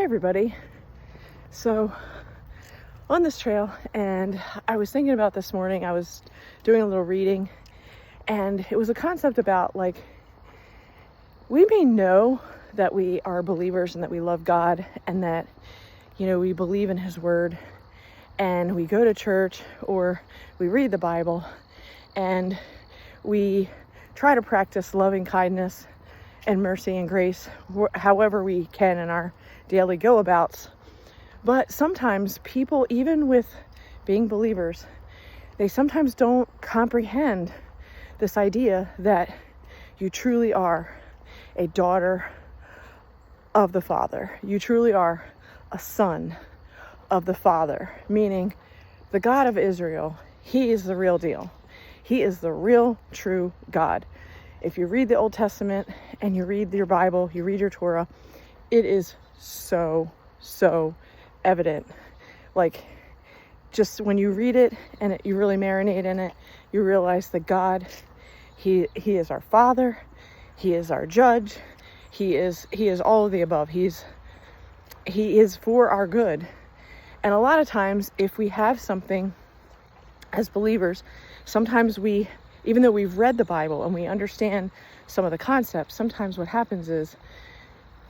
everybody. So on this trail, and I was thinking about this morning, I was doing a little reading, and it was a concept about like, we may know that we are believers and that we love God and that, we believe in His Word and we go to church or we read the Bible and we try to practice loving kindness and mercy and grace however we can in our daily go-abouts. But sometimes people, even with being believers, they sometimes don't comprehend this idea that you truly are a daughter of the Father. You truly are a son of the Father, meaning the God of Israel. He is the real deal. He is the real, true God. If you read the Old Testament and you read your Bible, you read your Torah, it is so evident. Like, just when you read it and you really marinate in it, you realize that God, He is our Father. He is our judge. He is all of the above. He is for our good. And a lot of times, if we have something as believers, sometimes even though we've read the Bible and we understand some of the concepts, sometimes what happens is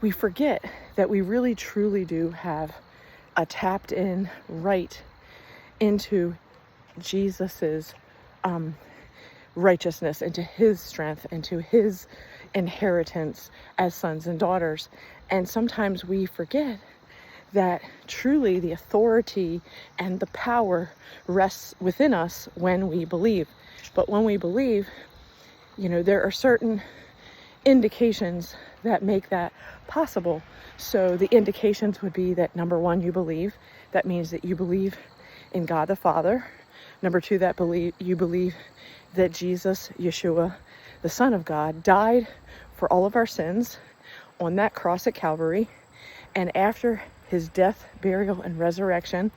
we forget that we really truly do have a tapped in right into Jesus's righteousness, into His strength, into His inheritance as sons and daughters. And sometimes we forget that truly the authority and the power rests within us when we believe. But when we believe, there are certain indications that make that possible. So the indications would be that, number one, you believe. That means that you believe in God the Father. Number two, you believe that Jesus, Yeshua, the Son of God, died for all of our sins on that cross at Calvary. And after His death, burial, and resurrection,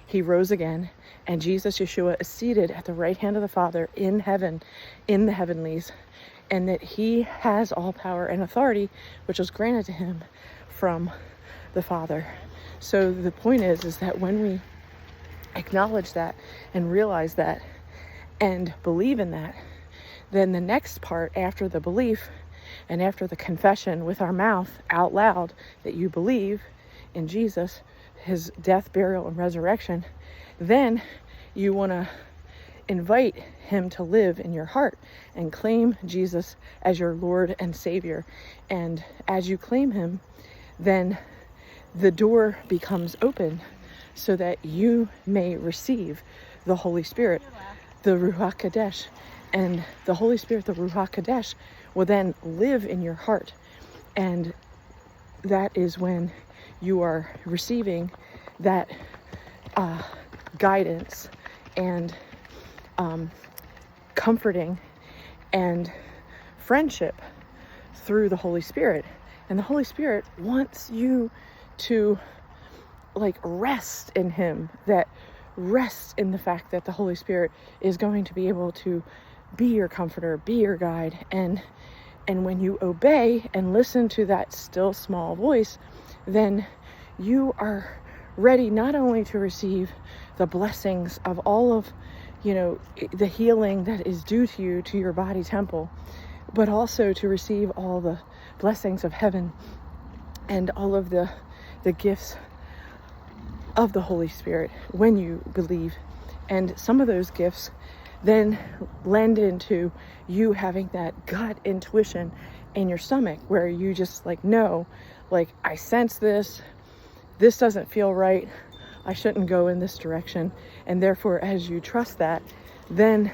He rose again. And Jesus, Yeshua, is seated at the right hand of the Father in heaven, in the heavenlies. And that He has all power and authority, which was granted to Him from the Father. So the point is that when we acknowledge that and realize that and believe in that, then the next part after the belief and after the confession with our mouth out loud that you believe in Jesus, His death, burial, and resurrection, then you want to invite Him to live in your heart and claim Jesus as your Lord and Savior. And as you claim Him, then the door becomes open so that you may receive the Holy Spirit, the Ruach Kadesh. And the Holy Spirit, the Ruach Kadesh, will then live in your heart. And that is when you are receiving that guidance and comforting and friendship through the Holy Spirit. And the Holy Spirit wants you to rest in Him, that rest in the fact that the Holy Spirit is going to be able to be your comforter, be your guide. And when you obey and listen to that still small voice, then you are ready not only to receive the blessings of all of, the healing that is due to you, to your body temple, but also to receive all the blessings of heaven and all of the gifts of the Holy Spirit when you believe. And some of those gifts then lend into you having that gut intuition in your stomach where you just know, I sense this doesn't feel right, I shouldn't go in this direction. And therefore, as you trust that, then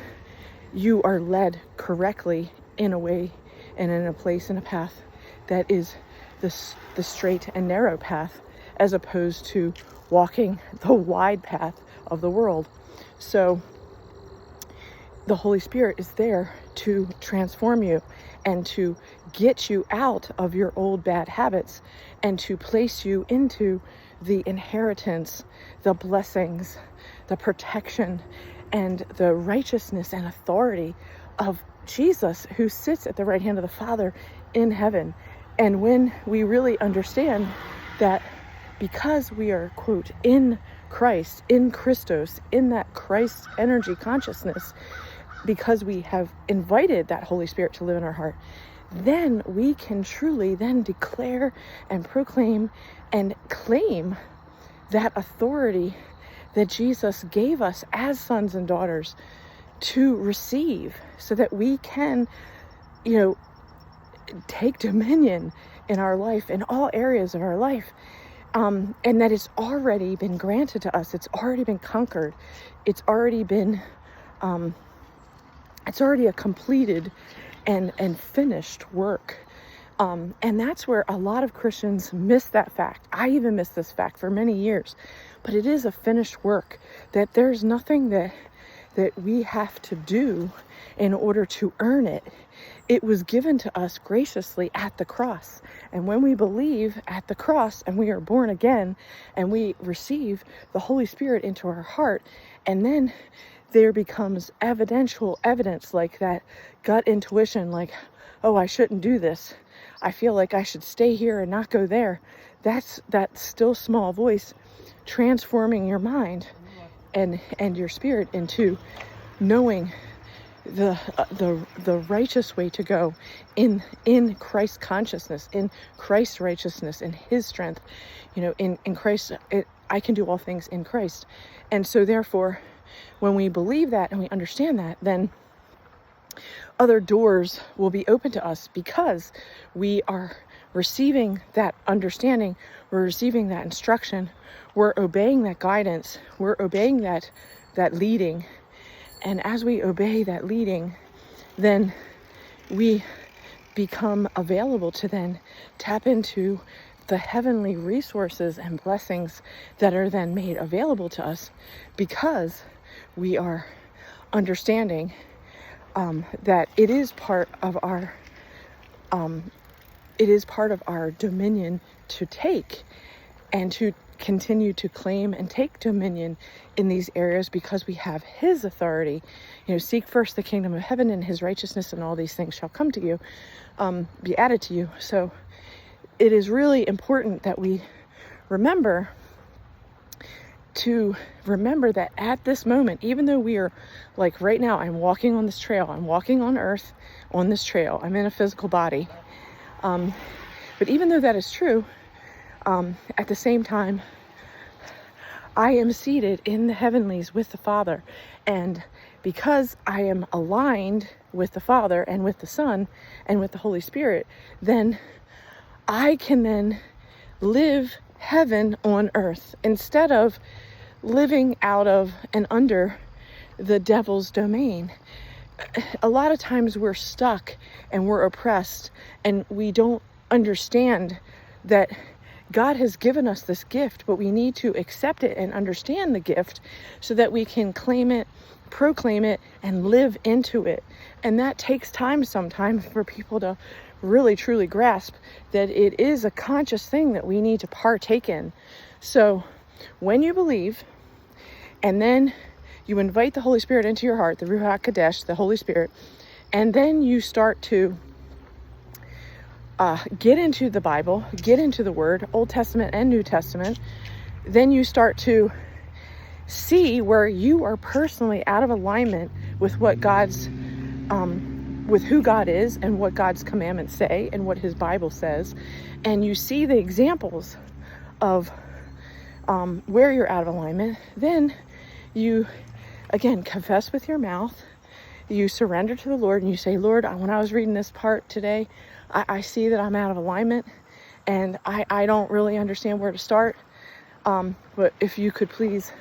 you are led correctly in a way and in a place and a path that is the straight and narrow path, as opposed to walking the wide path of the world. So the Holy Spirit is there to transform you and to get you out of your old bad habits and to place you into the inheritance, the blessings, the protection, and the righteousness and authority of Jesus, who sits at the right hand of the Father in heaven. And when we really understand that because we are, quote, in Christ, in Christos, in that Christ energy consciousness, because we have invited that Holy Spirit to live in our heart, then we can truly then declare and proclaim and claim that authority that Jesus gave us as sons and daughters to receive, so that we can, take dominion in our life, in all areas of our life. And that it's already been granted to us. It's already been conquered. It's already been, it's already a completed and finished work. And that's where a lot of Christians miss that fact. I even missed this fact for many years, but it is a finished work, that there's nothing that we have to do in order to earn it. It was given to us graciously at the cross. And when we believe at the cross and we are born again and we receive the Holy Spirit into our heart, and then there becomes evidence like that gut intuition, like, oh, I shouldn't do this. I feel like I should stay here and not go there. That's that still small voice transforming your mind and your spirit into knowing the righteous way to go in Christ's consciousness, in Christ's righteousness, in his strength. In Christ, I can do all things in Christ. And so therefore, when we believe that and we understand that, then other doors will be open to us, because we are receiving that understanding, we're receiving that instruction, we're obeying that guidance, we're obeying that leading. And as we obey that leading, then we become available to then tap into the heavenly resources and blessings that are then made available to us, because we are understanding that it is part of our dominion to take and to continue to claim and take dominion in these areas, because we have his authority. Seek first the kingdom of heaven and his righteousness, and all these things shall come to you, be added to you. So it is really important that we remember that at this moment, even though we are, like right now, I'm walking on this trail, I'm walking on earth on this trail, I'm in a physical body. But even though that is true, at the same time, I am seated in the heavenlies with the Father. And because I am aligned with the Father and with the Son and with the Holy Spirit, then I can then live heaven on earth instead of living out of and under the devil's domain. A lot of times we're stuck and we're oppressed, and we don't understand that God has given us this gift, but we need to accept it and understand the gift so that we can claim it, proclaim it, and live into it. And that takes time sometimes for people to really truly grasp that it is a conscious thing that we need to partake in. So when you believe, and then you invite the Holy Spirit into your heart, the Ruach Kadesh, the Holy Spirit, and then you start to get into the Bible, get into the Word, Old Testament and New Testament, then you start to see where you are personally out of alignment with what with who God is and what God's commandments say and what his Bible says. And you see the examples of where you're out of alignment. Then you, again, confess with your mouth. You surrender to the Lord and you say, Lord, when I was reading this part today, I see that I'm out of alignment and I don't really understand where to start. But if you could please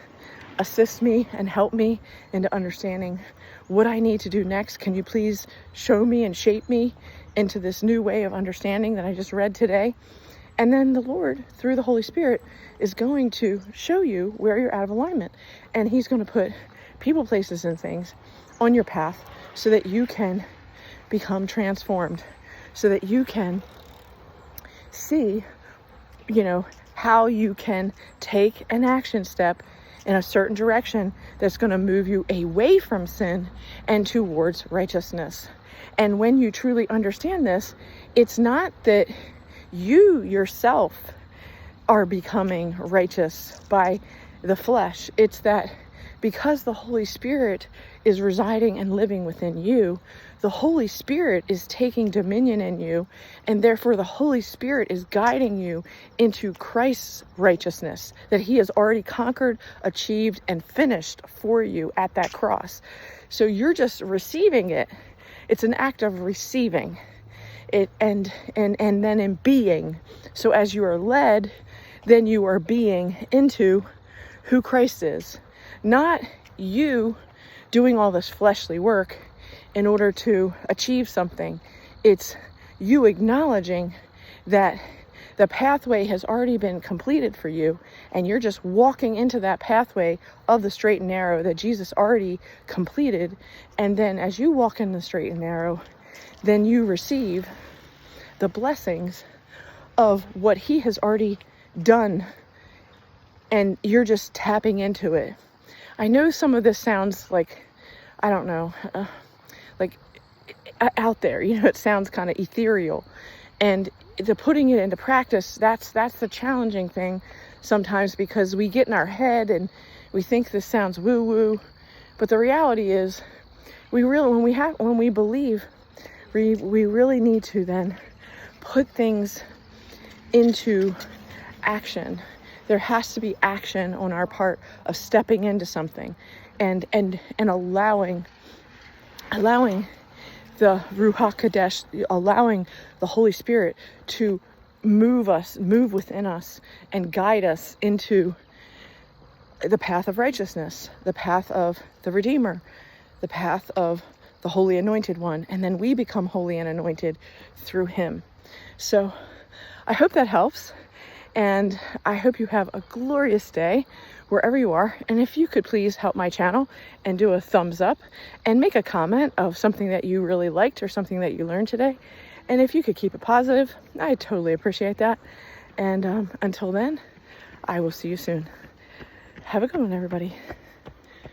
assist me and help me into understanding what I need to do next. Can you please show me and shape me into this new way of understanding that I just read today? And then the Lord, through the Holy Spirit, is going to show you where you're out of alignment. And he's going to put people, places, and things on your path so that you can become transformed, so that you can see, how you can take an action step in a certain direction that's going to move you away from sin and towards righteousness. And when you truly understand this, it's not that you yourself are becoming righteous by the flesh. It's that because the Holy Spirit is residing and living within you, the Holy Spirit is taking dominion in you, and therefore the Holy Spirit is guiding you into Christ's righteousness that he has already conquered, achieved, and finished for you at that cross. So you're just receiving it. It's an act of receiving it and then in being. So as you are led, then you are being into who Christ is. Not you doing all this fleshly work in order to achieve something. It's you acknowledging that the pathway has already been completed for you, and you're just walking into that pathway of the straight and narrow that Jesus already completed. And then as you walk in the straight and narrow, then you receive the blessings of what he has already done, and you're just tapping into it. I know some of this sounds like, I don't know, like out there, it sounds kind of ethereal, and the putting it into practice, that's the challenging thing sometimes, because we get in our head and we think this sounds woo woo, but the reality is when we believe, we really need to then put things into action. There has to be action on our part of stepping into something and allowing the Ruach HaKodesh, allowing the Holy Spirit to move within us and guide us into the path of righteousness, the path of the Redeemer, the path of the Holy Anointed One. And then we become holy and anointed through him. So I hope that helps. And I hope you have a glorious day wherever you are. And if you could please help my channel and do a thumbs up and make a comment of something that you really liked or something that you learned today. And if you could keep it positive, I totally appreciate that. And until then, I will see you soon. Have a good one, everybody.